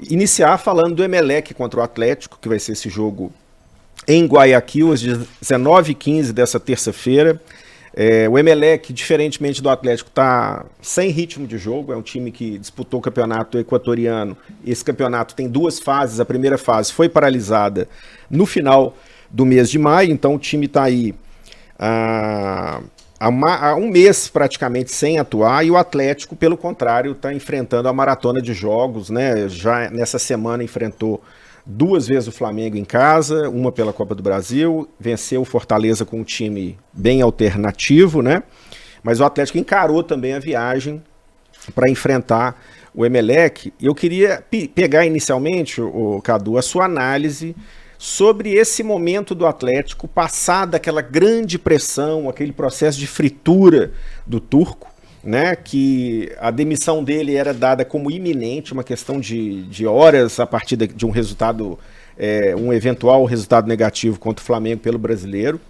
iniciar falando do Emelec contra o Atlético, que vai ser esse jogo em Guayaquil, às 19h15 dessa terça-feira. O Emelec, diferentemente do Atlético, está sem ritmo de jogo. É um time que disputou o campeonato equatoriano. Esse campeonato tem duas fases. A primeira fase foi paralisada no final do mês de maio, então o time está aí há um mês praticamente sem atuar, e o Atlético, pelo contrário, está enfrentando a maratona de jogos, né? Já nessa semana enfrentou duas vezes o Flamengo em casa, uma pela Copa do Brasil, venceu o Fortaleza com um time bem alternativo, né? Mas o Atlético encarou também a viagem para enfrentar o Emelec. Eu queria pegar inicialmente, Cadu, a sua análise sobre esse momento do Atlético, passar daquela grande pressão, aquele processo de fritura do Turco, né, que a demissão dele era dada como iminente, uma questão de horas a partir de um resultado, um eventual resultado negativo contra o Flamengo pelo Brasileiro.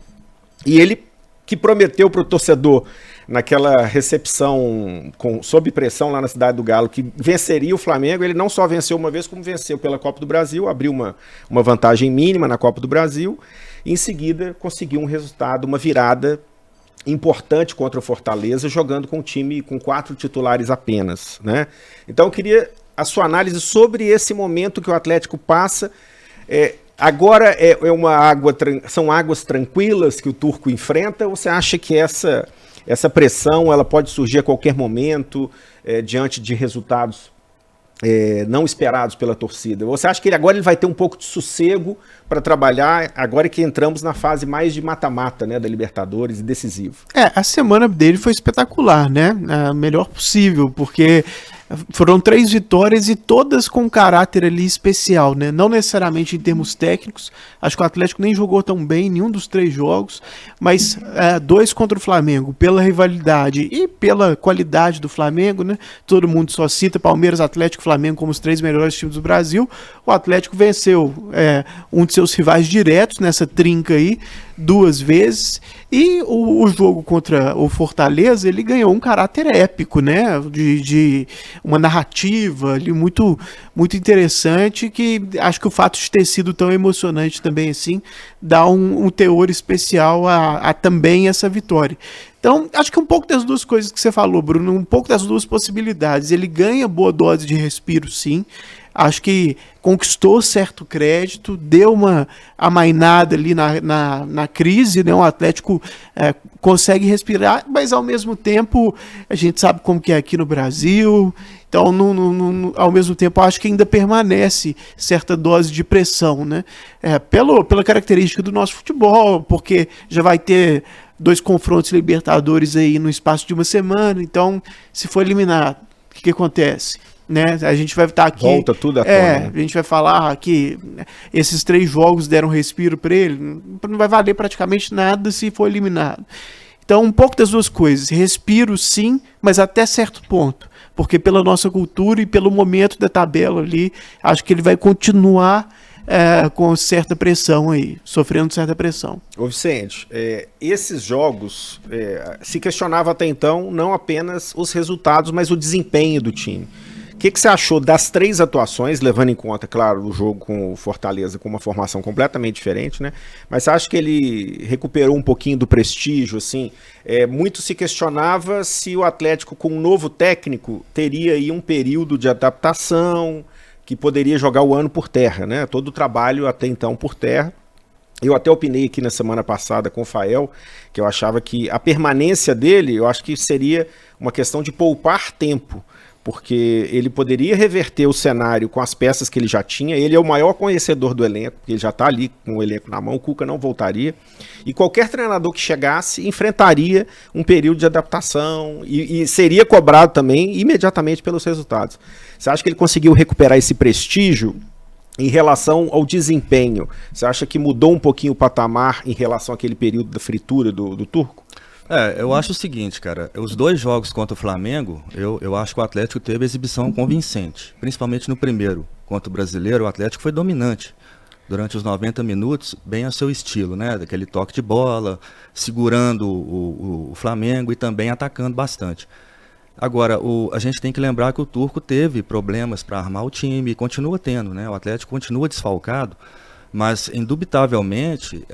E ele que prometeu para o torcedor, naquela recepção sob pressão lá na Cidade do Galo, que venceria o Flamengo. Ele não só venceu uma vez, como venceu pela Copa do Brasil, abriu uma vantagem mínima na Copa do Brasil, e em seguida conseguiu um resultado, uma virada importante contra o Fortaleza, jogando com um time com 4 titulares apenas, né? Então eu queria a sua análise sobre esse momento que o Atlético passa. Agora são águas tranquilas que o Turco enfrenta, ou você acha que essa pressão ela pode surgir a qualquer momento diante de resultados não esperados pela torcida? Você acha que agora ele vai ter um pouco de sossego para trabalhar, agora que entramos na fase mais de mata-mata, né, da Libertadores e decisivo? A semana dele foi espetacular, né? A melhor possível, porque foram 3 vitórias e todas com caráter ali especial, né? Não necessariamente em termos técnicos. Acho que o Atlético nem jogou tão bem em nenhum dos 3 jogos, mas 2 contra o Flamengo, pela rivalidade e pela qualidade do Flamengo, né? Todo mundo só cita Palmeiras, Atlético e Flamengo como os 3 melhores times do Brasil. O Atlético venceu um de seus rivais diretos nessa trinca aí 2 vezes, e o jogo contra o Fortaleza, ele ganhou um caráter épico, né, de uma narrativa ali muito, muito interessante, que acho que o fato de ter sido tão emocionante também assim, dá um teor especial a também essa vitória. Então, acho que um pouco das duas coisas que você falou, Bruno, um pouco das duas possibilidades. Ele ganha boa dose de respiro, sim. Acho que conquistou certo crédito, deu uma amainada ali na crise, né? O Atlético consegue respirar, mas ao mesmo tempo a gente sabe como que é aqui no Brasil. Então, ao mesmo tempo, acho que ainda permanece certa dose de pressão, né? Pela característica do nosso futebol, porque já vai ter 2 confrontos Libertadores aí no espaço de uma semana. Então, se for eliminado, o que acontece? Né? A gente vai estar aqui. Volta tudo à tona, né? A gente vai falar que esses 3 jogos deram respiro para ele. Não vai valer praticamente nada se for eliminado. Então, um pouco das duas coisas. Respiro, sim, mas até certo ponto. Porque pela nossa cultura e pelo momento da tabela ali, acho que ele vai continuar com certa pressão aí, sofrendo certa pressão. Ô Vicente, esses jogos se questionava até então não apenas os resultados, mas o desempenho do time. O que você achou das 3 atuações, levando em conta, claro, o jogo com o Fortaleza com uma formação completamente diferente, né? Mas você acha que ele recuperou um pouquinho do prestígio, assim? Muito se questionava se o Atlético, com um novo técnico, teria aí um período de adaptação, que poderia jogar o ano por terra, né? Todo o trabalho até então por terra. Eu até opinei aqui na semana passada com o Fael, que eu achava que a permanência dele, eu acho que seria uma questão de poupar tempo, porque ele poderia reverter o cenário com as peças que ele já tinha. Ele é o maior conhecedor do elenco, ele já está ali com o elenco na mão, o Cuca não voltaria, e qualquer treinador que chegasse enfrentaria um período de adaptação e seria cobrado também imediatamente pelos resultados. Você acha que ele conseguiu recuperar esse prestígio em relação ao desempenho? Você acha que mudou um pouquinho o patamar em relação àquele período da fritura do Turco? Eu acho o seguinte, cara, os 2 jogos contra o Flamengo, eu acho que o Atlético teve exibição convincente, principalmente no primeiro, contra o Brasileiro. O Atlético foi dominante durante os 90 minutos, bem ao seu estilo, né, daquele toque de bola, segurando o Flamengo e também atacando bastante. Agora, a gente tem que lembrar que o Turco teve problemas para armar o time, e continua tendo, né? O Atlético continua desfalcado, mas indubitavelmente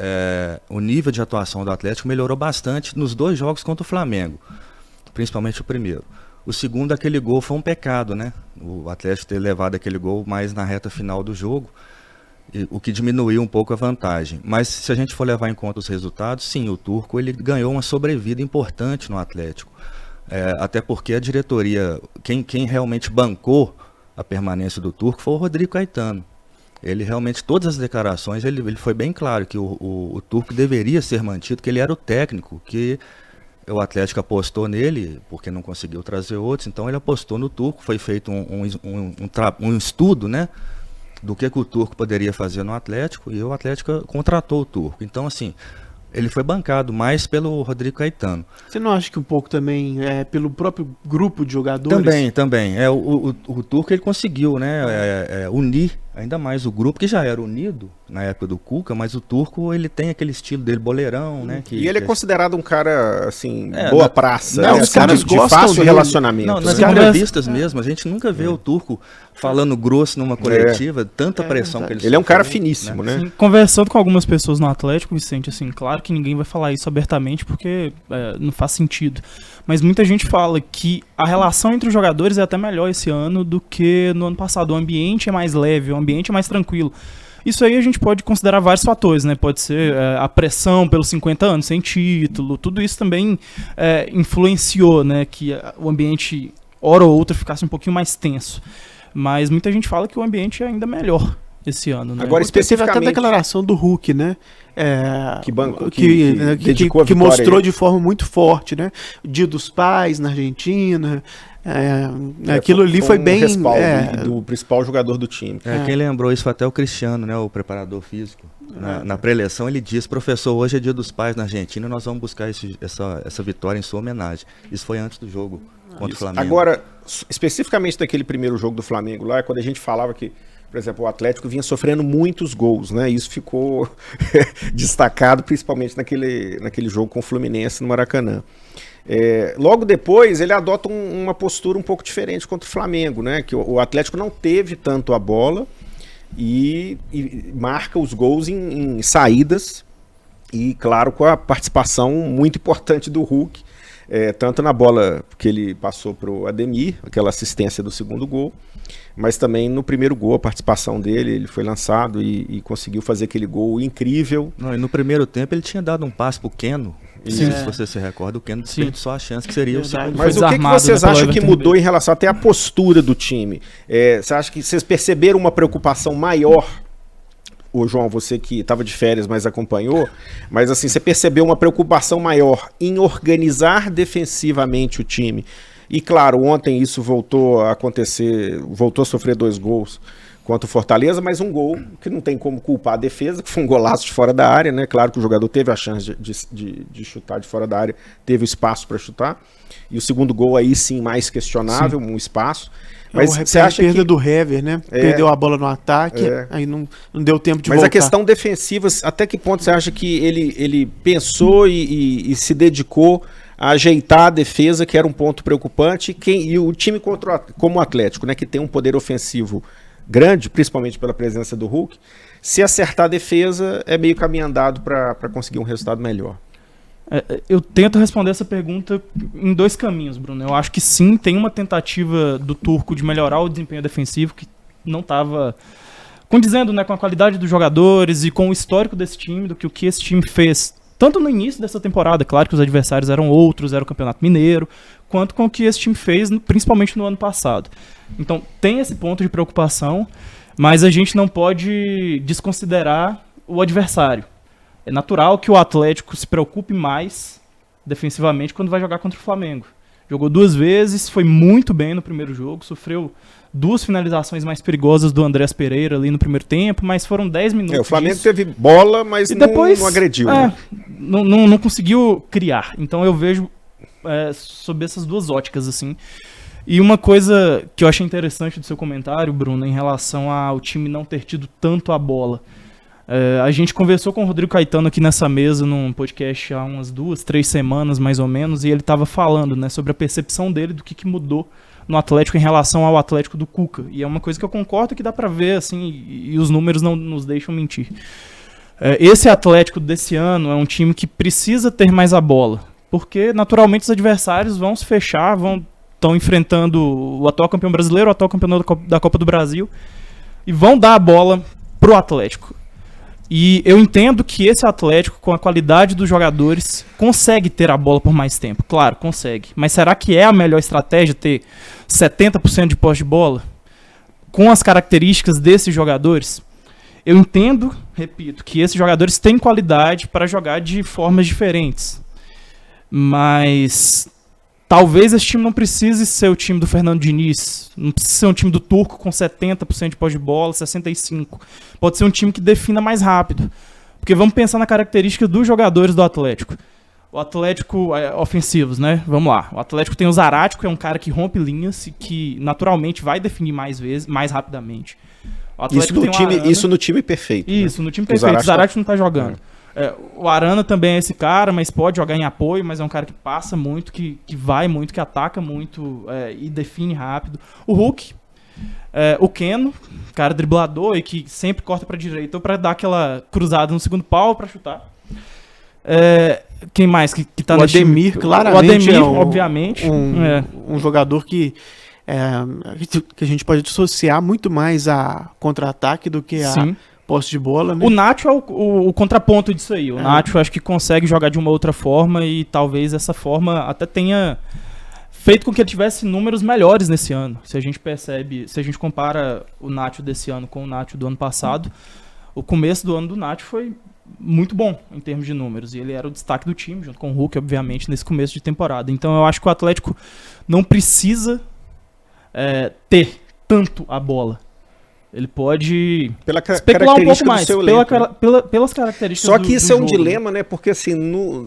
o nível de atuação do Atlético melhorou bastante nos 2 jogos contra o Flamengo, principalmente o primeiro. O segundo, aquele gol foi um pecado, né? O Atlético ter levado aquele gol mais na reta final do jogo, o que diminuiu um pouco a vantagem. Mas se a gente for levar em conta os resultados, sim, o Turco ele ganhou uma sobrevida importante no Atlético. Até porque a diretoria, quem realmente bancou a permanência do Turco foi o Rodrigo Caetano. Ele realmente, todas as declarações, ele foi bem claro que o Turco deveria ser mantido, que ele era o técnico, que o Atlético apostou nele, porque não conseguiu trazer outros, então ele apostou no Turco, foi feito um estudo, né, do que o Turco poderia fazer no Atlético, e o Atlético contratou o Turco. Então, assim, ele foi bancado mais pelo Rodrigo Caetano. Você não acha que um pouco também pelo próprio grupo de jogadores? Também. O Turco ele conseguiu, né, unir ainda mais o grupo, que já era unido na época do Cuca, mas o Turco ele tem aquele estilo dele boleirão, né? E ele é considerado um cara, assim, boa praça. Não, né? os caras de gostam fácil dele. relacionamento. Não, nas né? entrevistas mesmo, a gente nunca vê o Turco falando grosso numa coletiva, tanta pressão que Ele é um cara sofreu, finíssimo, né? Assim, conversando com algumas pessoas no Atlético, Vicente, assim, claro que ninguém vai falar isso abertamente porque não faz sentido. Mas muita gente fala que a relação entre os jogadores é até melhor esse ano do que no ano passado. O ambiente é mais leve, o ambiente é mais tranquilo. Isso aí a gente pode considerar vários fatores, né? Pode ser a pressão pelos 50 anos sem título, tudo isso também influenciou, né? Que o ambiente, hora ou outra, ficasse um pouquinho mais tenso. Mas muita gente fala que o ambiente é ainda melhor esse ano, né? Agora, Teve até a especificamente, declaração do Hulk, né? que banco, que dedicou a vitória mostrou aí. de forma muito forte, né? O Dia dos Pais na Argentina. Aquilo ali foi um bem. respaldo do principal jogador do time. Quem lembrou isso foi até o Cristiano, né, o preparador físico. Na pré-eleição ele disse: professor, hoje é Dia dos Pais na Argentina, nós vamos buscar essa vitória em sua homenagem. Isso foi antes do jogo contra o Flamengo. Agora, especificamente daquele primeiro jogo do Flamengo lá, quando a gente falava que, por exemplo, o Atlético vinha sofrendo muitos gols, né? Isso ficou destacado principalmente naquele jogo com o Fluminense no Maracanã. Logo depois ele adota uma postura um pouco diferente contra o Flamengo, né? Que o Atlético não teve tanto a bola e marca os gols em saídas e, claro, com a participação muito importante do Hulk, tanto na bola que ele passou para o Ademir, aquela assistência do segundo gol, mas também no primeiro gol, a participação dele, ele foi lançado e conseguiu fazer aquele gol incrível. Não, e no primeiro tempo ele tinha dado um passe pro Keno. Se você se recorda, o Keno desperdiçou a chance que seria o segundo. Mas o que vocês acham que mudou em relação até à postura do time? Você acha que vocês perceberam uma preocupação maior? Ô João, você que estava de férias, mas acompanhou, mas assim, você percebeu uma preocupação maior em organizar defensivamente o time? E claro, ontem isso voltou a acontecer, voltou a sofrer 2 gols contra o Fortaleza, mas um gol que não tem como culpar a defesa, que foi um golaço de fora da área, né? Claro que o jogador teve a chance de chutar de fora da área, teve o espaço para chutar. E o segundo gol aí sim, mais questionável, um espaço. Mas você acha perda que do Hever, né? Perdeu a bola no ataque, aí não deu tempo de voltar. Mas a questão defensiva, até que ponto você acha que ele pensou e se dedicou a ajeitar a defesa, que era um ponto preocupante, e o time como o Atlético, né, que tem um poder ofensivo grande, principalmente pela presença do Hulk, se acertar a defesa, é meio caminho andado para conseguir um resultado melhor. Eu tento responder essa pergunta em 2 caminhos, Bruno. Eu acho que sim, tem uma tentativa do Turco de melhorar o desempenho defensivo, que não estava condizendo, né, com a qualidade dos jogadores e com o histórico desse time, do que o que esse time fez, tanto no início dessa temporada, claro que os adversários eram outros, era o Campeonato Mineiro, quanto com o que esse time fez, principalmente no ano passado. Então, tem esse ponto de preocupação, mas a gente não pode desconsiderar o adversário. É natural que o Atlético se preocupe mais defensivamente quando vai jogar contra o Flamengo. Jogou 2 vezes, foi muito bem no primeiro jogo, sofreu 2 finalizações mais perigosas do Andrés Pereira ali no primeiro tempo, mas foram 10 minutos O Flamengo disso. teve bola, mas depois, não agrediu. Né? Não conseguiu criar. Então eu vejo sob essas 2 óticas, assim. E uma coisa que eu achei interessante do seu comentário, Bruno, em relação ao time não ter tido tanto a bola. A gente conversou com o Rodrigo Caetano aqui nessa mesa, num podcast há umas 2, 3 semanas mais ou menos, e ele estava falando, né, sobre a percepção dele do que mudou no Atlético em relação ao Atlético do Cuca. E é uma coisa que eu concordo que dá pra ver, assim, e os números não nos deixam mentir. Esse Atlético desse ano é um time que precisa ter mais a bola, porque naturalmente os adversários vão se fechar, estão enfrentando o atual campeão brasileiro, o atual campeão da Copa do Brasil, e vão dar a bola pro Atlético. E eu entendo que esse Atlético, com a qualidade dos jogadores, consegue ter a bola por mais tempo. Claro, consegue. Mas será que é a melhor estratégia ter 70% de posse de bola? Com as características desses jogadores? Eu entendo, repito, que esses jogadores têm qualidade para jogar de formas diferentes. Mas talvez esse time não precise ser o time do Fernando Diniz. Não precisa ser um time do Turco com 70% de posse de bola, 65%. Pode ser um time que defina mais rápido. Porque vamos pensar na característica dos jogadores do Atlético. O Atlético ofensivos, né? Vamos lá. O Atlético tem o Zarate, que é um cara que rompe linhas e que naturalmente vai definir mais vezes, mais rapidamente. O Atlético isso no time perfeito. Isso, né? no time perfeito. O Zarate não tá jogando. O Arana também é esse cara, mas pode jogar em apoio, mas é um cara que passa muito, que vai muito, que ataca muito e define rápido. O Hulk, o Keno, cara driblador e que sempre corta pra direita ou pra dar aquela cruzada no segundo pau pra chutar. Quem mais que tá o nesse Ademir, time? claramente. O Ademir, obviamente. Um jogador que a gente pode associar muito mais a contra-ataque do que a posse de bola, né? O Nacho é o contraponto disso aí. O Nacho acho que consegue jogar de uma outra forma e talvez essa forma até tenha feito com que ele tivesse números melhores nesse ano. Se a gente compara o Nacho desse ano com o Nacho do ano passado, o começo do ano do Nacho foi muito bom em termos de números. E ele era o destaque do time, junto com o Hulk, obviamente, nesse começo de temporada. Então eu acho que o Atlético não precisa ter tanto a bola. Ele pode especular um pouco mais pelas características Só que isso é um dilema, né? Porque assim,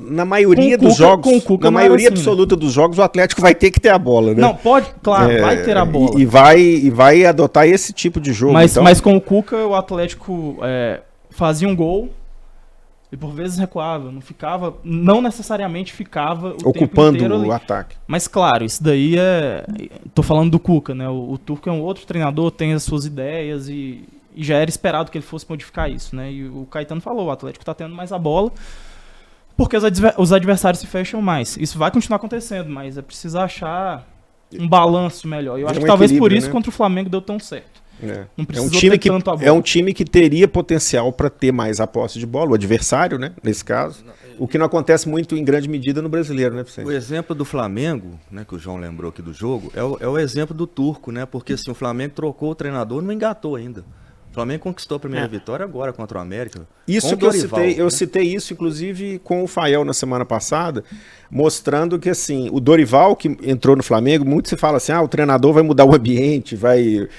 na maioria dos jogos, na maioria absoluta dos jogos, o Atlético vai ter que ter a bola, né? Não, pode, claro, vai ter a bola. E vai adotar esse tipo de jogo. Mas com o Cuca, o Atlético fazia um gol e por vezes recuava, não necessariamente ficava o ocupando tempo inteiro o ataque. Mas claro, isso daí tô falando do Cuca, né? O Turco é um outro treinador, tem as suas ideias e já era esperado que ele fosse modificar isso, né? E o Caetano falou, o Atlético tá tendo mais a bola porque os adversários se fecham mais. Isso vai continuar acontecendo, mas é preciso achar um balanço melhor. Eu acho que talvez por isso, né, contra o Flamengo deu tão certo. É um time que teria potencial para ter mais a posse de bola, o adversário, né, nesse caso, o que não acontece muito em grande medida no brasileiro, né, Vicente? O exemplo do Flamengo, né, que o João lembrou aqui do jogo, é o exemplo do Turco, né, porque assim, o Flamengo trocou o treinador, não engatou ainda. O Flamengo conquistou a primeira vitória agora contra o América. Isso que eu citei isso, inclusive, com o Fael na semana passada, mostrando que assim, o Dorival, que entrou no Flamengo, muito se fala assim, o treinador vai mudar o ambiente, vai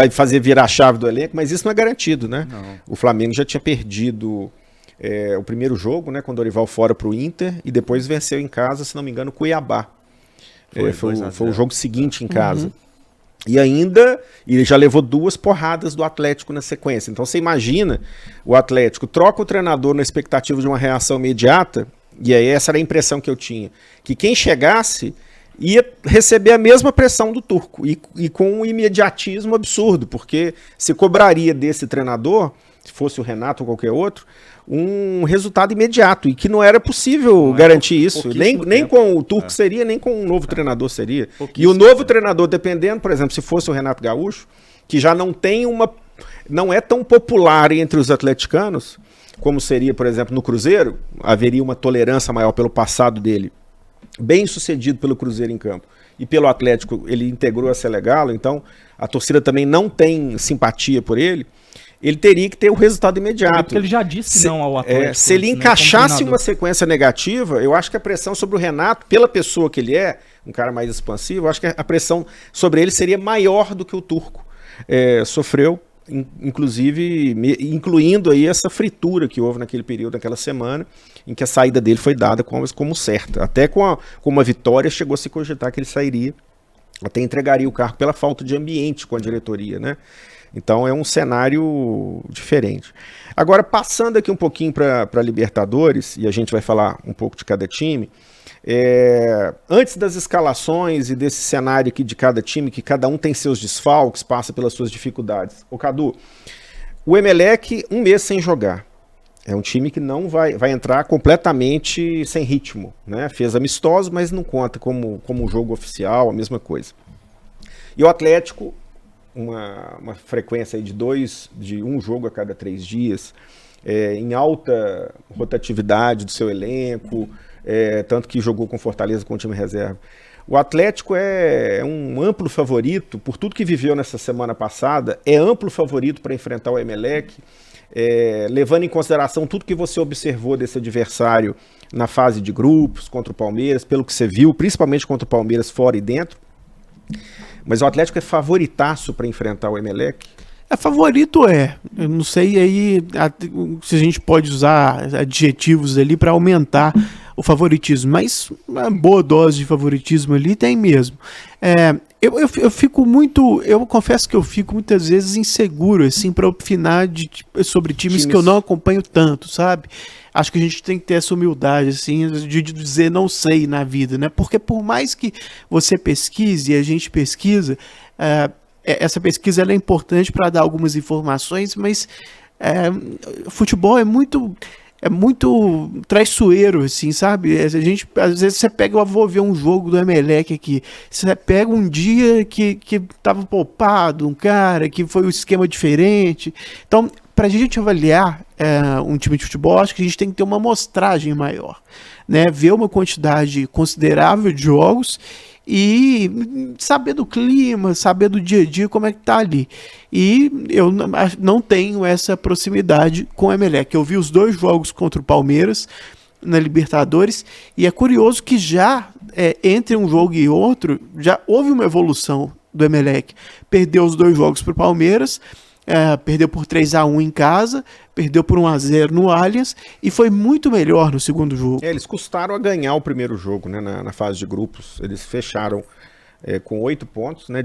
fazer virar a chave do elenco, mas isso não é garantido, né? Não. O Flamengo já tinha perdido o primeiro jogo, né, com o Dorival fora para o Inter, e depois venceu em casa, se não me engano, o Cuiabá. Foi o jogo seguinte em casa. E ainda, ele já levou 2 porradas do Atlético na sequência. Então você imagina, o Atlético troca o treinador na expectativa de uma reação imediata, e aí essa era a impressão que eu tinha, que quem chegasse ia receber a mesma pressão do Turco, e com um imediatismo absurdo, porque se cobraria desse treinador, se fosse o Renato ou qualquer outro, um resultado imediato, e que não era possível garantir isso, nem com o Turco seria, nem com um novo treinador seria. E o novo treinador, dependendo, por exemplo, se fosse o Renato Gaúcho, que já não é tão popular entre os atleticanos, como seria, por exemplo, no Cruzeiro, haveria uma tolerância maior pelo passado dele, bem sucedido pelo Cruzeiro em campo, e pelo Atlético ele integrou a Selegalo, então a torcida também não tem simpatia por ele, ele teria que ter o resultado imediato. Porque ele já disse não ao Atlético. Se ele encaixasse uma sequência negativa, eu acho que a pressão sobre o Renato, pela pessoa que ele é, um cara mais expansivo, eu acho que a pressão sobre ele seria maior do que o Turco sofreu, inclusive incluindo aí essa fritura que houve naquele período, naquela semana, em que a saída dele foi dada como certa. Até com uma vitória chegou a se cogitar que ele sairia, até entregaria o cargo pela falta de ambiente com a diretoria, né? Então é um cenário diferente. Agora, passando aqui um pouquinho para Libertadores, e a gente vai falar um pouco de cada time, antes das escalações e desse cenário aqui de cada time, que cada um tem seus desfalques, passa pelas suas dificuldades. Ô Cadu, o Emelec, um mês sem jogar. É um time que não vai entrar completamente sem ritmo, né? Fez amistoso, mas não conta como um jogo oficial, a mesma coisa. E o Atlético, uma frequência aí de um jogo a cada 3 dias, em alta rotatividade do seu elenco, tanto que jogou com Fortaleza com o time reserva. O Atlético é um amplo favorito, por tudo que viveu nessa semana passada, é amplo favorito para enfrentar o Emelec, levando em consideração tudo que você observou desse adversário na fase de grupos, contra o Palmeiras, pelo que você viu, principalmente contra o Palmeiras fora e dentro. Mas o Atlético é favoritaço para enfrentar o Emelec? Favorito eu não sei aí se a gente pode usar adjetivos ali para aumentar o favoritismo, mas uma boa dose de favoritismo ali tem mesmo. Eu confesso que eu fico muitas vezes inseguro assim para opinar sobre times que eu não acompanho tanto, sabe? Acho que a gente tem que ter essa humildade assim de dizer não sei na vida, né? Porque por mais que você pesquise e a gente pesquisa, essa pesquisa ela é importante para dar algumas informações, mas futebol é muito traiçoeiro, assim, sabe? Às vezes você pega, eu vou ver um jogo do Emelec aqui, você pega um dia que tava poupado, um cara, que foi um esquema diferente. Então, pra gente avaliar um time de futebol, acho que a gente tem que ter uma amostragem maior, né? Ver uma quantidade considerável de jogos e saber do clima, saber do dia a dia, como é que tá ali. E eu não tenho essa proximidade com o Emelec. Eu vi os 2 jogos contra o Palmeiras na Libertadores e é curioso que já entre um jogo e outro, já houve uma evolução do Emelec. Perdeu os 2 jogos para o Palmeiras, perdeu por 3-1 em casa, perdeu por 1-0 no Allianz e foi muito melhor no segundo jogo. Eles custaram a ganhar o primeiro jogo, né, na fase de grupos. Eles fecharam com 8 pontos, né,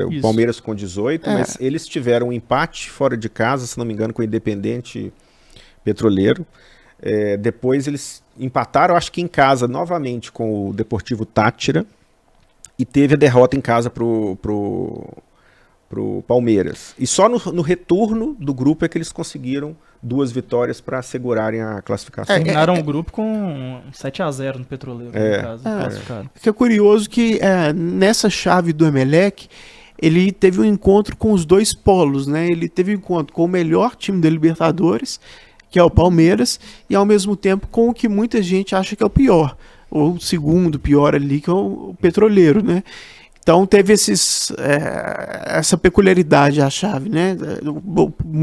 o Palmeiras com 18, mas eles tiveram um empate fora de casa, se não me engano, com o Independente Petroleiro. Depois eles empataram, acho que em casa, novamente com o Deportivo Táchira, e teve a derrota em casa pro Palmeiras. E só no retorno do grupo é que eles conseguiram 2 vitórias para assegurarem a classificação. Terminaram o grupo com 7-0 no Petroleiro, no caso, classificado. É curioso que nessa chave do Emelec, ele teve um encontro com os 2 polos, né? Ele teve um encontro com o melhor time da Libertadores, que é o Palmeiras, e ao mesmo tempo com o que muita gente acha que é o pior, ou o segundo pior ali, que é o Petroleiro, né? Então teve essa peculiaridade a chave, né?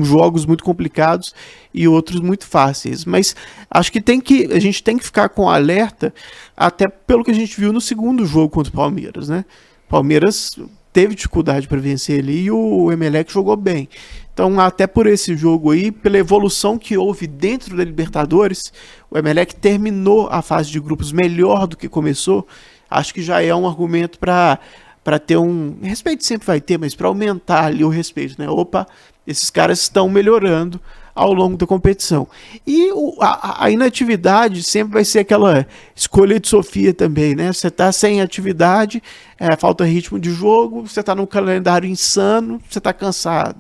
Jogos muito complicados e outros muito fáceis. Mas acho que a gente tem que ficar com alerta, até pelo que a gente viu no segundo jogo contra o Palmeiras, né? Palmeiras teve dificuldade para vencer ali e o Emelec jogou bem. Então, até por esse jogo aí, pela evolução que houve dentro da Libertadores, o Emelec terminou a fase de grupos melhor do que começou. Acho que já é um argumento para ter respeito sempre vai ter, mas para aumentar ali o respeito, né? Opa, esses caras estão melhorando ao longo da competição. E a inatividade sempre vai ser aquela escolha de Sofia também, né? Você tá sem atividade, falta ritmo de jogo, você tá num calendário insano, você tá cansado.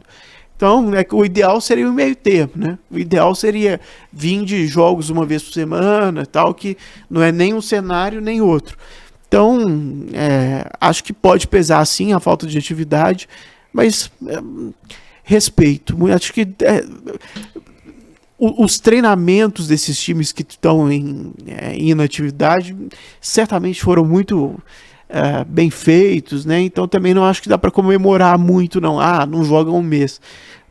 Então, o ideal seria o meio termo, né? O ideal seria 20 jogos uma vez por semana, tal, que não é nem um cenário nem outro. Então, acho que pode pesar sim a falta de atividade, mas respeito. Acho que os treinamentos desses times que estão em inatividade certamente foram muito bem feitos, né? Então também não acho que dá para comemorar muito, não. Não joga um mês.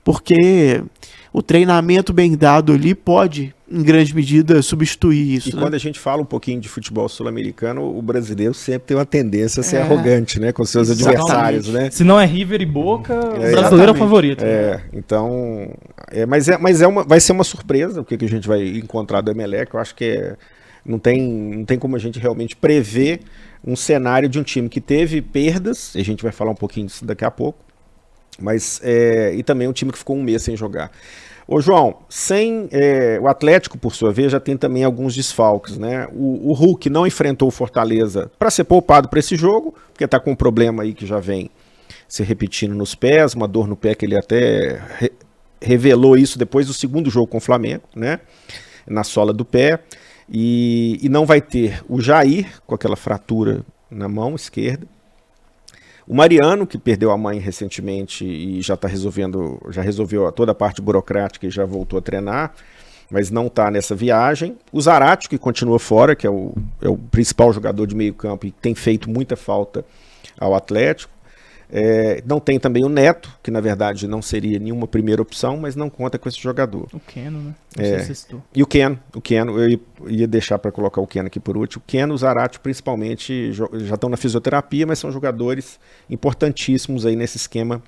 Porque o treinamento bem dado ali pode, em grande medida, substituir isso. E quando a gente fala um pouquinho de futebol sul-americano, o brasileiro sempre tem uma tendência a ser arrogante, né, com seus adversários, né? Se não é River e Boca, o brasileiro é o favorito. Então, mas vai ser uma surpresa o que a gente vai encontrar do Emelec. Eu acho que não tem como a gente realmente prever um cenário de um time que teve perdas, e a gente vai falar um pouquinho disso daqui a pouco, Mas, e também um time que ficou um mês sem jogar. Ô João, o Atlético, por sua vez, já tem também alguns desfalques, né? O Hulk não enfrentou o Fortaleza para ser poupado para esse jogo, porque está com um problema aí que já vem se repetindo nos pés, uma dor no pé que ele até revelou isso depois do segundo jogo com o Flamengo, né? Na sola do pé. E não vai ter o Jair, com aquela fratura na mão esquerda. O Mariano, que perdeu a mãe recentemente e já resolveu toda a parte burocrática e já voltou a treinar, mas não está nessa viagem. O Zarate, que continua fora, que é o principal jogador de meio campo e tem feito muita falta ao Atlético. Não tem também o Neto, que na verdade não seria nenhuma primeira opção, mas não conta com esse jogador. O Keno, né? Não sei se citou. E o Keno, eu ia deixar para colocar o Keno aqui por último. O Keno e o Zarate principalmente já estão na fisioterapia, mas são jogadores importantíssimos aí nesse esquema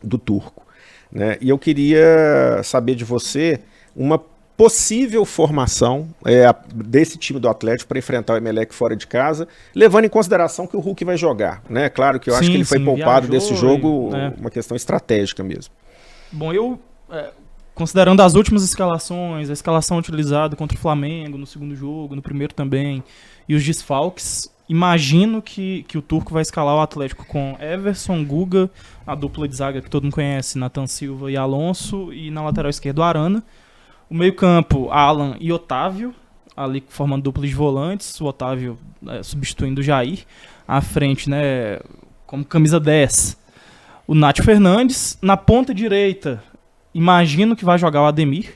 do Turco, né? E eu queria saber de você uma possível formação desse time do Atlético para enfrentar o Emelec fora de casa, levando em consideração que o Hulk vai jogar, né? Claro que eu acho que ele foi poupado desse jogo, uma questão estratégica mesmo. Bom, considerando as últimas escalações, a escalação utilizada contra o Flamengo no segundo jogo, no primeiro também, e os desfalques, imagino que o Turco vai escalar o Atlético com Everson, Guga, a dupla de zaga que todo mundo conhece, Nathan Silva e Alonso, e na lateral esquerda o Arana. O meio-campo, Alan e Otávio, ali formando dupla de volantes, o Otávio substituindo o Jair. À frente, né, como camisa 10, o Nath Fernandes. Na ponta direita, imagino que vai jogar o Ademir.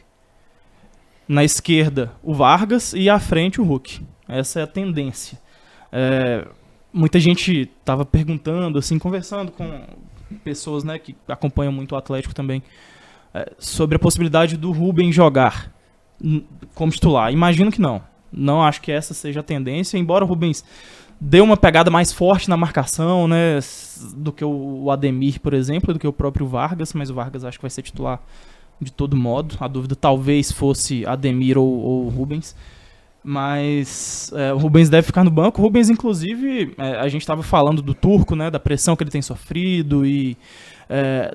Na esquerda, o Vargas. E à frente, o Hulk. Essa é a tendência. Muita gente estava perguntando, assim, conversando com pessoas, né, que acompanham muito o Atlético também, sobre a possibilidade do Rubens jogar como titular. Imagino que não. Não acho que essa seja a tendência, embora o Rubens dê uma pegada mais forte na marcação, né, do que o Ademir, por exemplo, do que o próprio Vargas, mas o Vargas acho que vai ser titular de todo modo. A dúvida talvez fosse Ademir ou Rubens, mas o Rubens deve ficar no banco. O Rubens, inclusive, a gente estava falando do Turco, né, da pressão que ele tem sofrido e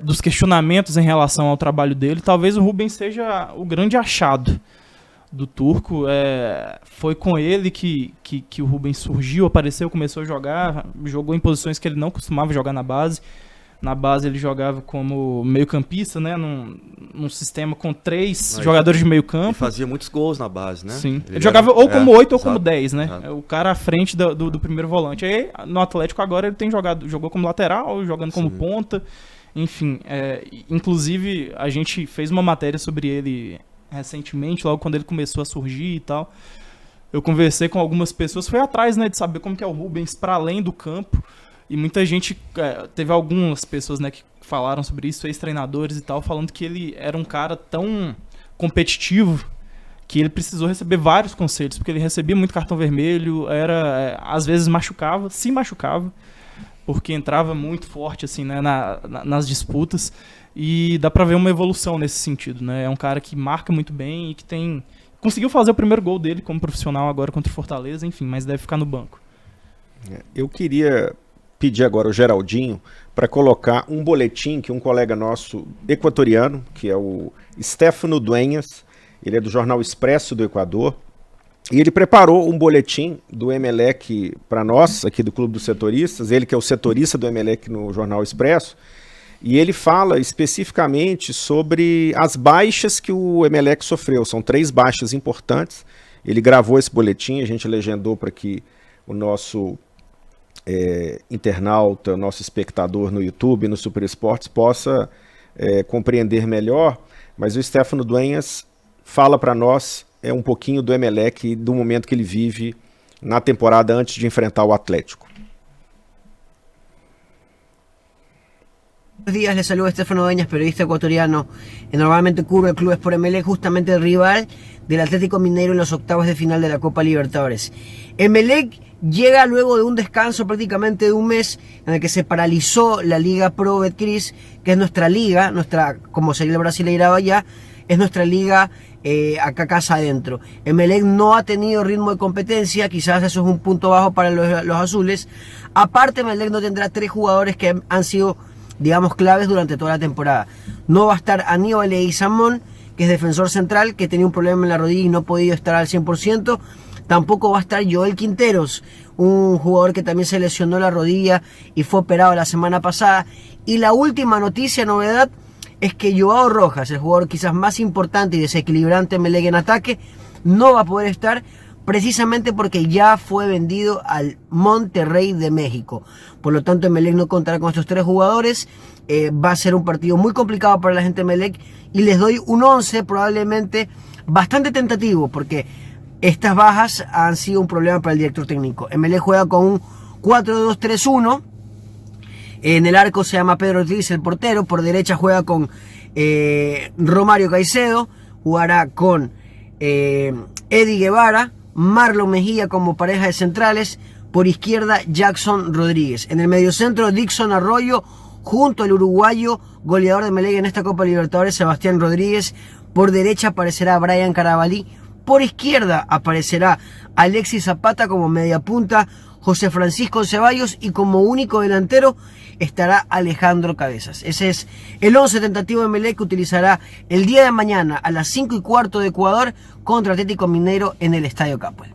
dos questionamentos em relação ao trabalho dele. Talvez o Rubens seja o grande achado do Turco. Foi com ele que o Rubens surgiu, apareceu, começou a jogar, jogou em posições que ele não costumava jogar na base. Na base ele jogava como meio-campista, né, num sistema com 3 jogadores de meio-campo. Ele fazia muitos gols na base, né? Sim. Ele jogava ou como 8 ou como 10, né? O cara à frente do primeiro volante. Aí no Atlético agora ele jogou como lateral, jogando como ponta. Enfim, inclusive a gente fez uma matéria sobre ele recentemente, logo quando ele começou a surgir e tal. Eu conversei com algumas pessoas, foi atrás, né, de saber como que é o Rubens para além do campo. E muita gente, teve algumas pessoas, né, que falaram sobre isso, ex-treinadores e tal, falando que ele era um cara tão competitivo que ele precisou receber vários conselhos, porque ele recebia muito cartão vermelho, às vezes se machucava, porque entrava muito forte assim, né, nas disputas, e dá pra ver uma evolução nesse sentido, né? É um cara que marca muito bem e que conseguiu fazer o primeiro gol dele como profissional agora contra o Fortaleza, enfim, mas deve ficar no banco. Eu queria pedir agora ao Geraldinho para colocar um boletim que um colega nosso equatoriano, que é o Stefano Dueñas, ele é do jornal Expresso do Equador, e ele preparou um boletim do Emelec para nós, aqui do Clube dos Setoristas, ele que é o setorista do Emelec no jornal Expresso, e ele fala especificamente sobre as baixas que o Emelec sofreu. São 3 baixas importantes. Ele gravou esse boletim, a gente legendou para que o nosso internauta, nosso espectador no YouTube, no Super Esportes, possa compreender melhor. Mas o Stefano Dueñas fala para nós um pouquinho do Emelec e do momento que ele vive na temporada antes de enfrentar o Atlético. Buenos días, les saluda Stefano Dueñas, periodista ecuatoriano. Normalmente cubro el Club Sport Emelec, justamente el rival del Atlético Mineiro en los octavos de final de la Copa Libertadores. Emelec llega luego de un descanso prácticamente de un mes en el que se paralizó la Liga Pro Betcris, que es nuestra liga, como sería el Brasileirao allá, es nuestra liga acá casa adentro. Emelec no ha tenido ritmo de competencia, quizás eso es un punto bajo para los azules. Aparte, Emelec no tendrá 3 jugadores que han sido digamos, claves durante toda la temporada. No va a estar Aníbal Leguizamón, que es defensor central, que tenía un problema en la rodilla y no ha podido estar al 100%. Tampoco va a estar Joel Quinteros, un jugador que también se lesionó la rodilla y fue operado la semana pasada. Y la última noticia, novedad, es que Joao Rojas, el jugador quizás más importante y desequilibrante en Emelec en ataque, no va a poder estar precisamente porque ya fue vendido al Monterrey de México. Por lo tanto, Emelec no contará con estos 3 jugadores. Va a ser un partido muy complicado para la gente de Emelec y les doy un 11 probablemente bastante tentativo porque estas bajas han sido un problema para el director técnico. Emelec juega con un 4-2-3-1. En el arco se llama Pedro Ortiz, el portero. Por derecha juega con Romario Caicedo. Jugará con Eddie Guevara, Marlon Mejía como pareja de centrales. Por izquierda, Jackson Rodríguez. En el mediocentro, Dixon Arroyo junto al uruguayo goleador de Emelec en esta Copa Libertadores, Sebastián Rodríguez. Por derecha aparecerá Brian Carabalí. Por izquierda aparecerá Alexis Zapata como media punta, José Francisco Ceballos y como único delantero estará Alejandro Cabezas. Ese es el 11 tentativo de Emelec que utilizará el día de mañana a las 5:15 de Ecuador contra Atlético Mineiro en el Estadio Capuel.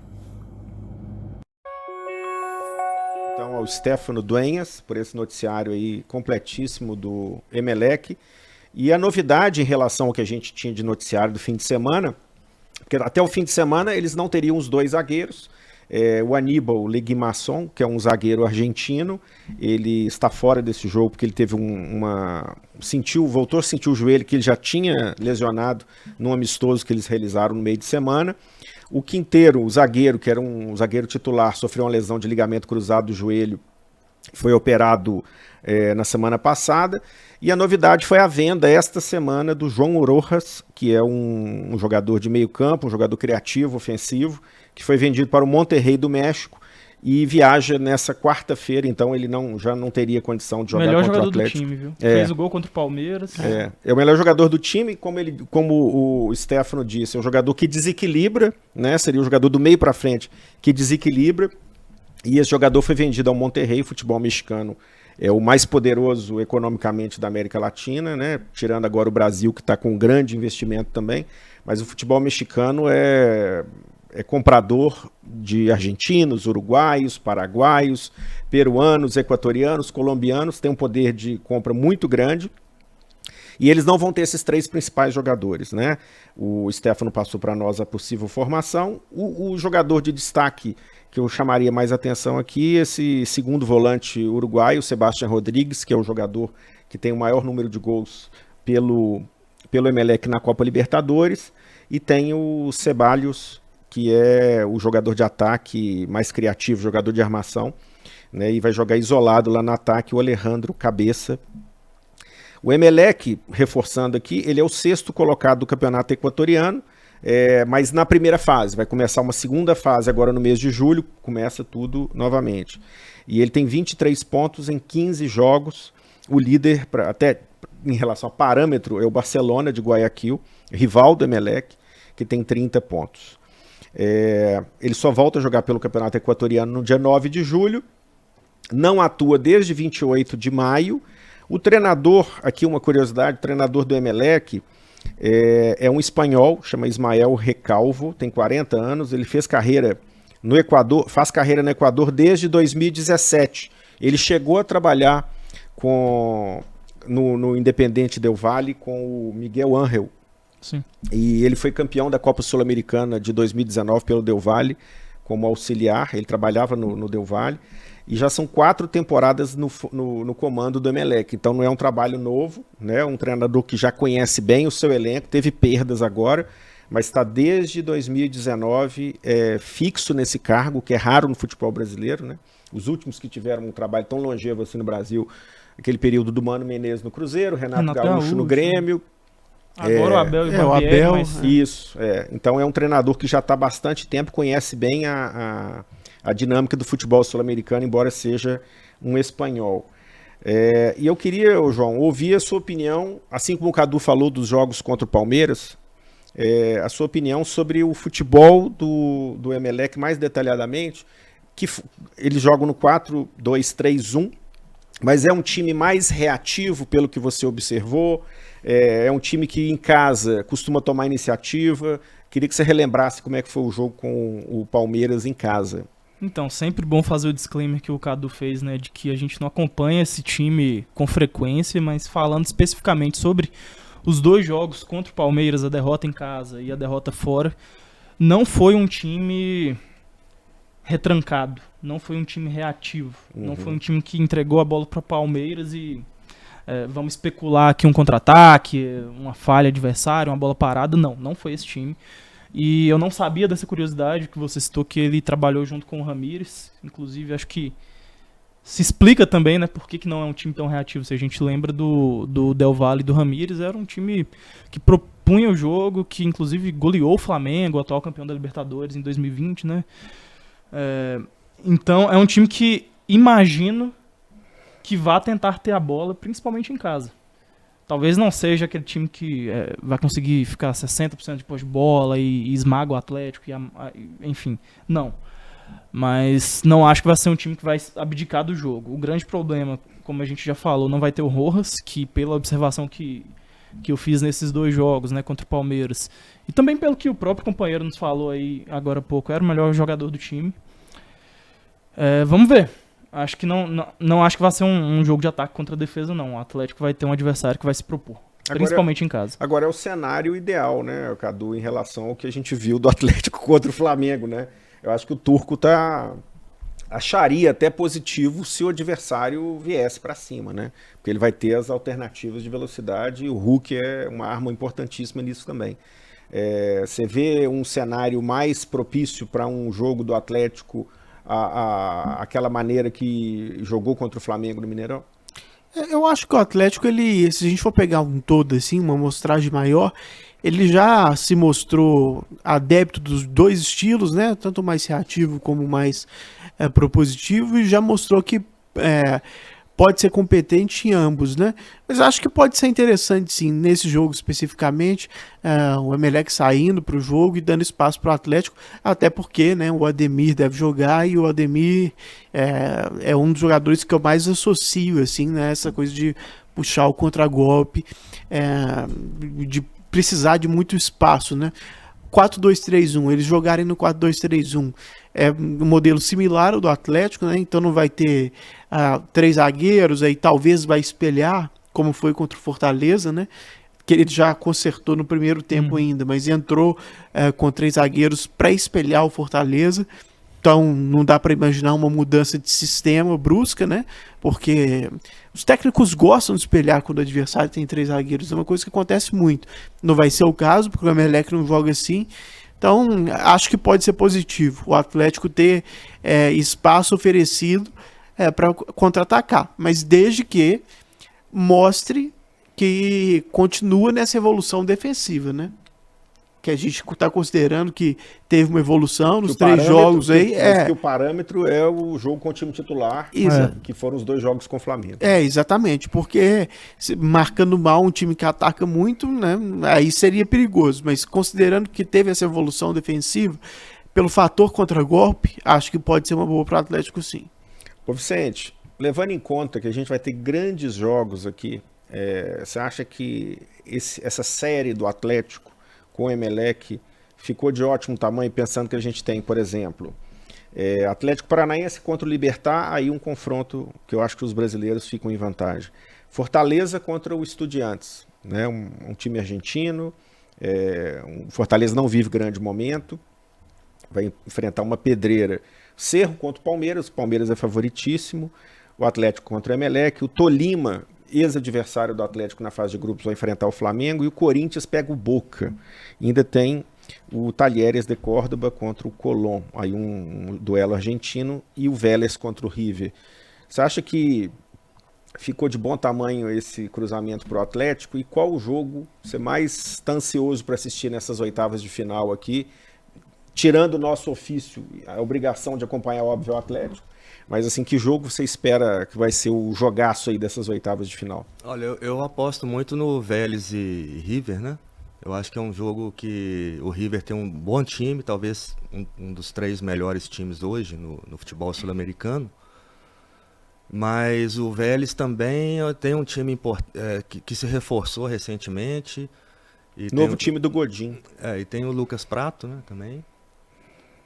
Então, ao Stefano Dueñas, por esse noticiário aí completíssimo do Emelec. E a novidade em relação ao que a gente tinha de noticiário do fim de semana, porque até o fim de semana eles não teriam os 2 zagueiros. O Aníbal Leguizamón, que é um zagueiro argentino, ele está fora desse jogo porque ele teve voltou a sentir o joelho que ele já tinha lesionado num amistoso que eles realizaram no meio de semana. O Quinteiro, o zagueiro, que era um zagueiro titular, sofreu uma lesão de ligamento cruzado do joelho, foi operado na semana passada. E a novidade foi a venda esta semana do João Rojas, que é um jogador de meio campo, um jogador criativo, ofensivo, que foi vendido para o Monterrey do México e viaja nessa quarta-feira, então ele já não teria condição de jogar contra o Atlético. Melhor jogador do time, viu? Fez o gol contra o Palmeiras. É o melhor jogador do time, como o Stefano disse, é um jogador que desequilibra, né? Seria o jogador do meio para frente que desequilibra, e esse jogador foi vendido ao Monterrey. Futebol mexicano é o mais poderoso economicamente da América Latina, né? Tirando agora o Brasil, que está com um grande investimento também, mas o futebol mexicano é comprador de argentinos, uruguaios, paraguaios, peruanos, equatorianos, colombianos, tem um poder de compra muito grande. E eles não vão ter esses 3 principais jogadores, né? O Stefano passou para nós a possível formação. O jogador de destaque que eu chamaria mais atenção aqui, esse segundo volante uruguaio, Sebastián Rodríguez, que é o jogador que tem o maior número de gols pelo Emelec na Copa Libertadores. E tem o Ceballos, que é o jogador de ataque mais criativo, jogador de armação, né? E vai jogar isolado lá no ataque o Alejandro Cabeça. O Emelec, reforçando aqui, ele é o 6º colocado do campeonato equatoriano, mas na primeira fase. Vai começar uma segunda fase agora no mês de julho, começa tudo novamente. E ele tem 23 pontos em 15 jogos. O líder, até em relação a parâmetro, é o Barcelona de Guayaquil, rival do Emelec, que tem 30 pontos. Ele só volta a jogar pelo campeonato equatoriano no dia 9 de julho, não atua desde 28 de maio. O treinador, aqui uma curiosidade, o treinador do Emelec é um espanhol, chama Ismael Recalvo, tem 40 anos, ele faz carreira no Equador desde 2017. Ele chegou a trabalhar no Independiente Del Valle com o Miguel Ángel. Sim. E ele foi campeão da Copa Sul-Americana de 2019 pelo Del Valle, como auxiliar. Ele trabalhava no Del Valle. E já são 4 temporadas no comando do Emelec. Então não é um trabalho novo, né? Um treinador que já conhece bem o seu elenco, teve perdas agora, mas está desde 2019 fixo nesse cargo, que é raro no futebol brasileiro, né? Os últimos que tiveram um trabalho tão longevo assim no Brasil, aquele período do Mano Menezes no Cruzeiro, Renato Gaúcho no Grêmio. Agora o Abel e o Abel. Isso, então é um treinador que já está há bastante tempo, conhece bem a dinâmica do futebol sul-americano, embora seja um espanhol. E eu queria, João, ouvir a sua opinião, assim como o Cadu falou dos jogos contra o Palmeiras, a sua opinião sobre o futebol do Emelec mais detalhadamente, que eles jogam no 4-2-3-1, Mas é um time mais reativo, pelo que você observou. É um time que em casa costuma tomar iniciativa. Queria que você relembrasse como é que foi o jogo com o Palmeiras em casa. Então, sempre bom fazer o disclaimer que o Cadu fez, né, de que a gente não acompanha esse time com frequência, mas falando especificamente sobre os 2 jogos contra o Palmeiras, a derrota em casa e a derrota fora, não foi um time retrancado, não foi um time reativo, não foi um time que entregou a bola para o Palmeiras e vamos especular aqui um contra-ataque, uma falha adversária, uma bola parada, não foi esse time. E eu não sabia dessa curiosidade que você citou, que ele trabalhou junto com o Ramires. Inclusive, acho que se explica também, né, por que não é um time tão reativo. Se a gente lembra do Del Valle e do Ramires, era um time que propunha o jogo, que inclusive goleou o Flamengo, o atual campeão da Libertadores em 2020, né? Então, é um time que imagino que vá tentar ter a bola, principalmente em casa. Talvez não seja aquele time que vai conseguir ficar 60% de posse de bola e esmaga o Atlético, enfim, não. Mas não acho que vai ser um time que vai abdicar do jogo. O grande problema, como a gente já falou, não vai ter o Rojas, que pela observação que eu fiz nesses 2 jogos, né, contra o Palmeiras, e também pelo que o próprio companheiro nos falou aí agora há pouco, era o melhor jogador do time. Vamos ver. Acho que não acho que vai ser um jogo de ataque contra a defesa, não. O Atlético vai ter um adversário que vai se propor, principalmente em casa. Agora é o cenário ideal, né, Cadu, em relação ao que a gente viu do Atlético contra o Flamengo, né? Eu acho que o Turco acharia até positivo se o adversário viesse para cima, né? Porque ele vai ter as alternativas de velocidade e o Hulk é uma arma importantíssima nisso também. Você vê um cenário mais propício para um jogo do Atlético aquela maneira que jogou contra o Flamengo no Mineirão? Eu acho que o Atlético, se a gente for pegar um todo, assim, uma amostragem maior, ele já se mostrou adepto dos 2 estilos, né? Tanto mais reativo como mais propositivo, e já mostrou que pode ser competente em ambos, né? Mas acho que pode ser interessante, sim, nesse jogo especificamente, o Emelec saindo para o jogo e dando espaço para o Atlético, até porque, né, o Ademir deve jogar e o Ademir é um dos jogadores que eu mais associo, assim, né? Essa coisa de puxar o contragolpe, de precisar de muito espaço, né? 4-2-3-1, eles jogarem no 4-2-3-1 é um modelo similar ao do Atlético, né? Então não vai ter 3 zagueiros, aí talvez vai espelhar, como foi contra o Fortaleza, né? Que ele já consertou no primeiro tempo ainda, mas entrou com 3 zagueiros para espelhar o Fortaleza. Então não dá para imaginar uma mudança de sistema brusca, né? Porque os técnicos gostam de espelhar quando o adversário tem 3 zagueiros. É uma coisa que acontece muito. Não vai ser o caso, porque o Emelec não joga assim. Então acho que pode ser positivo o Atlético ter espaço oferecido para contra-atacar. Mas desde que mostre que continua nessa evolução defensiva, né? Que a gente está considerando que teve uma evolução nos 3 jogos aí. Que o parâmetro é o jogo com o time titular, que foram os 2 jogos com o Flamengo. Exatamente, porque marcando mal um time que ataca muito, né, aí seria perigoso, mas considerando que teve essa evolução defensiva, pelo fator contragolpe, acho que pode ser uma boa para o Atlético, sim. Ô Vicente, levando em conta que a gente vai ter grandes jogos aqui, você acha que essa série do Atlético com o Emelec ficou de ótimo tamanho, pensando que a gente tem, por exemplo, Atlético Paranaense contra o Libertad, aí um confronto que eu acho que os brasileiros ficam em vantagem. Fortaleza contra o Estudiantes, né? Um time argentino, o Fortaleza não vive grande momento, vai enfrentar uma pedreira. Cerro contra o Palmeiras é favoritíssimo, o Atlético contra o Emelec, o Tolima, ex-adversário do Atlético na fase de grupos, vai enfrentar o Flamengo, e o Corinthians pega o Boca. E ainda tem o Talheres de Córdoba contra o Colón, aí um duelo argentino, e o Vélez contra o River. Você acha que ficou de bom tamanho esse cruzamento para o Atlético? E qual o jogo você mais está ansioso para assistir nessas oitavas de final aqui? Tirando o nosso ofício, a obrigação de acompanhar, óbvio, o Atlético. Mas assim, que jogo você espera que vai ser o jogaço aí dessas oitavas de final? Olha, eu aposto muito no Vélez e River, né? Eu acho que é um jogo que o River tem um bom time, talvez um dos 3 melhores times hoje no futebol sul-americano. Mas o Vélez também tem um time que se reforçou recentemente. E Novo time do Godinho. E tem o Lucas Prato, né, também.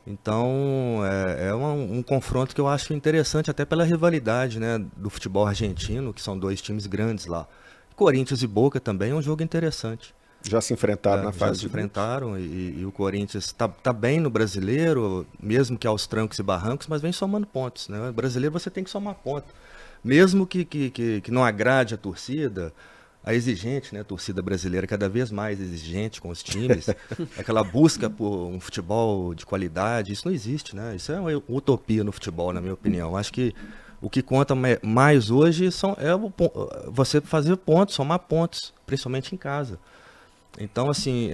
Então, é um confronto que eu acho interessante, até pela rivalidade, né, do futebol argentino, que são dois times grandes lá. Corinthians e Boca também é um jogo interessante. Já se enfrentaram na fase. Já se enfrentaram e o Corinthians tá bem no Brasileiro, mesmo que aos trancos e barrancos, mas vem somando pontos, né? O brasileiro você tem que somar pontos. Mesmo que não agrade a torcida, a exigente, né? A torcida brasileira cada vez mais exigente com os times, aquela busca por um futebol de qualidade, isso não existe, né? Isso é uma utopia no futebol, na minha opinião. Acho que o que conta mais hoje você fazer pontos, somar pontos, principalmente em casa. Então, assim,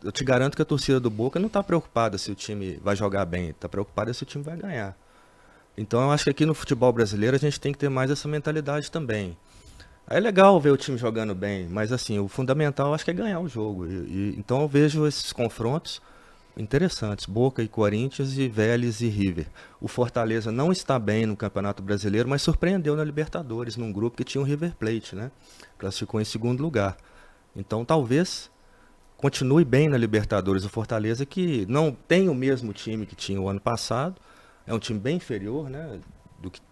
eu te garanto que a torcida do Boca não está preocupada se o time vai jogar bem, está preocupada se o time vai ganhar. Então, eu acho que aqui no futebol brasileiro a gente tem que ter mais essa mentalidade também. É legal ver o time jogando bem, mas assim, o fundamental eu acho que é ganhar o jogo. Então, eu vejo esses confrontos interessantes, Boca e Corinthians e Vélez e River. O Fortaleza não está bem no Campeonato Brasileiro, mas surpreendeu na Libertadores, num grupo que tinha o River Plate, né? Classificou em segundo lugar. Então, talvez continue bem na Libertadores o Fortaleza, que não tem o mesmo time que tinha o ano passado. É um time bem inferior, né,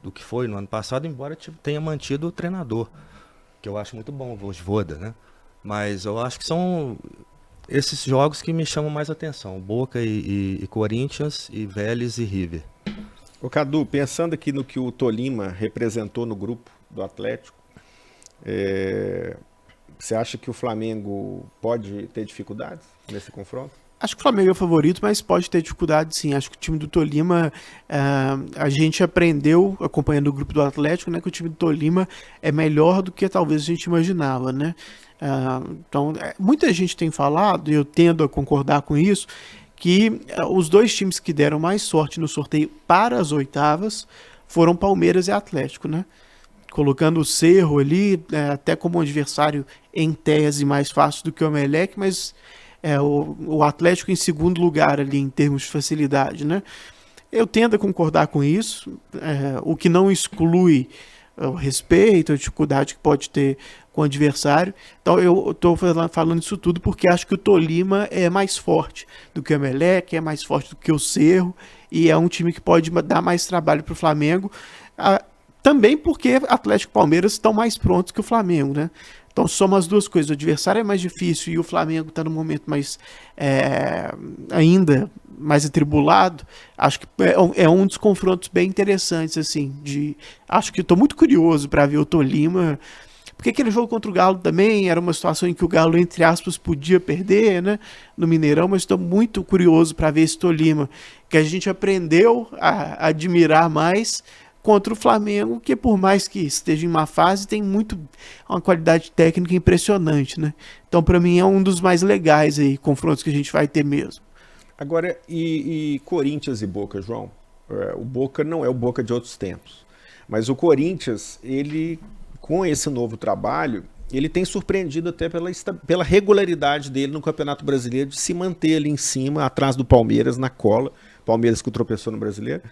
do que foi no ano passado, embora tenha mantido o treinador, que eu acho muito bom, o Vojvoda, né? Mas eu acho que são esses jogos que me chamam mais atenção. Boca e Corinthians, e Vélez e River. Ô Cadu, pensando aqui no que o Tolima representou no grupo do Atlético, você acha que o Flamengo pode ter dificuldades nesse confronto? Acho que o Flamengo é o favorito, mas pode ter dificuldade sim. Acho que o time do Tolima, a gente aprendeu, acompanhando o grupo do Atlético, né, que o time do Tolima é melhor do que talvez a gente imaginava, né? Então, muita gente tem falado, e eu tendo a concordar com isso, que os dois times que deram mais sorte no sorteio para as oitavas foram Palmeiras e Atlético, né? Colocando o Cerro ali, até como um adversário em tese mais fácil do que o Emelec, mas o Atlético em segundo lugar ali em termos de facilidade, né? Eu tendo a concordar com isso, o que não exclui o respeito, a dificuldade que pode ter com o adversário. Então eu estou falando isso tudo porque acho que o Tolima é mais forte do que o Emelec, é mais forte do que o Cerro, e é um time que pode dar mais trabalho para o Flamengo. Também porque Atlético e Palmeiras estão mais prontos que o Flamengo, né? Então soma as duas coisas, o adversário é mais difícil e o Flamengo está no momento mais ainda mais atribulado. Acho que é um dos confrontos bem interessantes, assim. Acho que estou muito curioso para ver o Tolima, porque aquele jogo contra o Galo também era uma situação em que o Galo, entre aspas, podia perder, né, no Mineirão, mas estou muito curioso para ver esse Tolima, que a gente aprendeu a admirar mais, contra o Flamengo, que por mais que esteja em má fase, tem uma qualidade técnica impressionante, né? Então, para mim, é um dos mais legais aí, confrontos que a gente vai ter mesmo. Agora, e Corinthians e Boca, João? O Boca não é o Boca de outros tempos, mas o Corinthians, ele, com esse novo trabalho, ele tem surpreendido até pela regularidade dele no Campeonato Brasileiro, de se manter ali em cima, atrás do Palmeiras, na cola. Palmeiras que tropeçou no Brasileiro.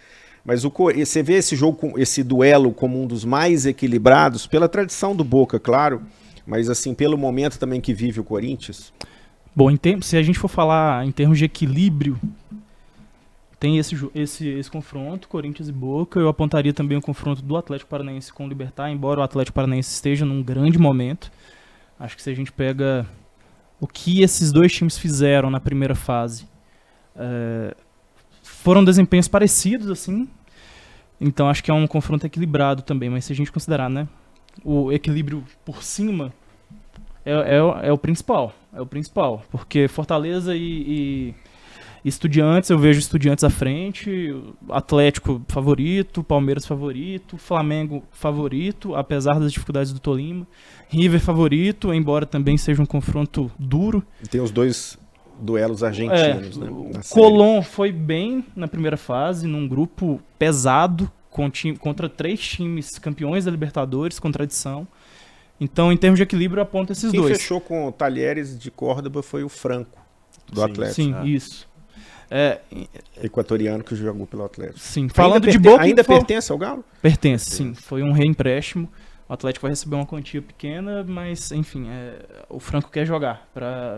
Mas você vê esse jogo, esse duelo como um dos mais equilibrados, pela tradição do Boca, claro, mas assim, pelo momento também que vive o Corinthians? Bom, se a gente for falar em termos de equilíbrio, tem esse confronto, Corinthians e Boca. Eu apontaria também o confronto do Atlético Paranaense com o Libertad, embora o Atlético Paranaense esteja num grande momento. Acho que se a gente pega o que esses dois times fizeram na primeira fase, foram desempenhos parecidos, assim. Então acho que é um confronto equilibrado também. Mas se a gente considerar, né, o equilíbrio por cima, é o principal. É o principal. Porque Fortaleza e Estudiantes, eu vejo Estudiantes à frente, Atlético favorito, Palmeiras favorito, Flamengo favorito, apesar das dificuldades do Tolima. River favorito, embora também seja um confronto duro. E tem os dois duelos argentinos, né? O Colón foi bem na primeira fase, num grupo pesado, contra 3 times campeões da Libertadores, com tradição. Então, em termos de equilíbrio, eu aponto esses dois. Quem fechou com o Talheres de Córdoba foi o Franco, do Atlético. Sim, isso. Equatoriano que jogou pelo Atlético. Sim, falando de Boca... Ainda pertence ao Galo? Pertence, sim. Foi um reempréstimo. O Atlético vai receber uma quantia pequena, mas, enfim, o Franco quer jogar,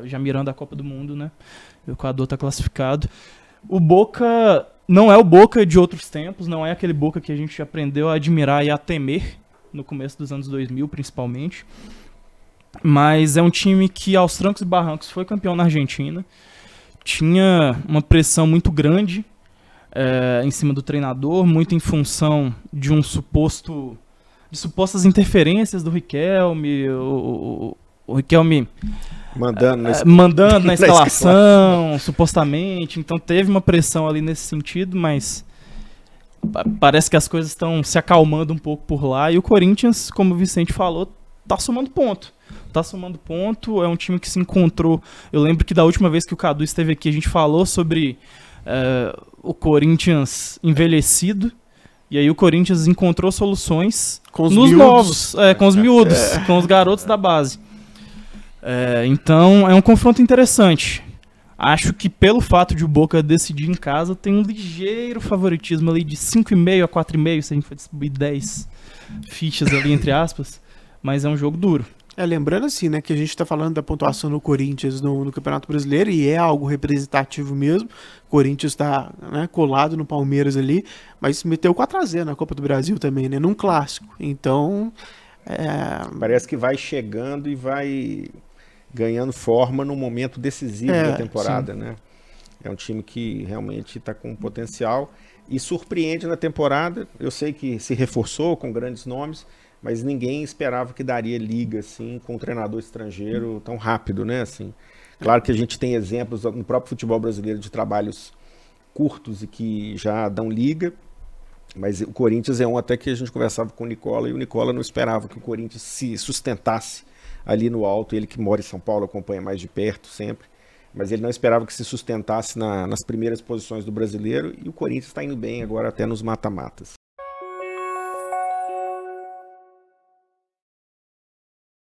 já mirando a Copa do Mundo, né? O Equador está classificado. O Boca não é o Boca de outros tempos, não é aquele Boca que a gente aprendeu a admirar e a temer no começo dos anos 2000, principalmente. Mas é um time que, aos trancos e barrancos, foi campeão na Argentina. Tinha uma pressão muito grande em cima do treinador, muito em função de de supostas interferências do Riquelme, o Riquelme mandando na escalação, supostamente. Então teve uma pressão ali nesse sentido, mas parece que as coisas estão se acalmando um pouco por lá. E o Corinthians, como o Vicente falou, tá somando ponto. É um time que se encontrou. Eu lembro que da última vez que o Cadu esteve aqui, a gente falou sobre o Corinthians envelhecido. E aí o Corinthians encontrou soluções nos novos, com os miúdos, com os garotos da base. Então é um confronto interessante. Acho que pelo fato de o Boca decidir em casa, tem um ligeiro favoritismo ali de 5,5 a 4,5, se a gente for distribuir 10 fichas ali, entre aspas. Mas é um jogo duro. Lembrando assim, né, que a gente está falando da pontuação do Corinthians no Campeonato Brasileiro, e é algo representativo mesmo. O Corinthians está, né, colado no Palmeiras ali, mas meteu 4-0 na Copa do Brasil também, né, num clássico. Então... Parece que vai chegando e vai ganhando forma no momento decisivo da temporada, né? É um time que realmente está com potencial e surpreende na temporada. Eu sei que se reforçou com grandes nomes, mas ninguém esperava que daria liga assim com um treinador estrangeiro tão rápido, né? Assim, claro que a gente tem exemplos no próprio futebol brasileiro de trabalhos curtos e que já dão liga, mas o Corinthians é um até que a gente conversava com o Nicola e o Nicola não esperava que o Corinthians se sustentasse ali no alto. Ele que mora em São Paulo acompanha mais de perto sempre, mas ele não esperava que se sustentasse nas primeiras posições do brasileiro, e o Corinthians está indo bem agora até nos mata-matas.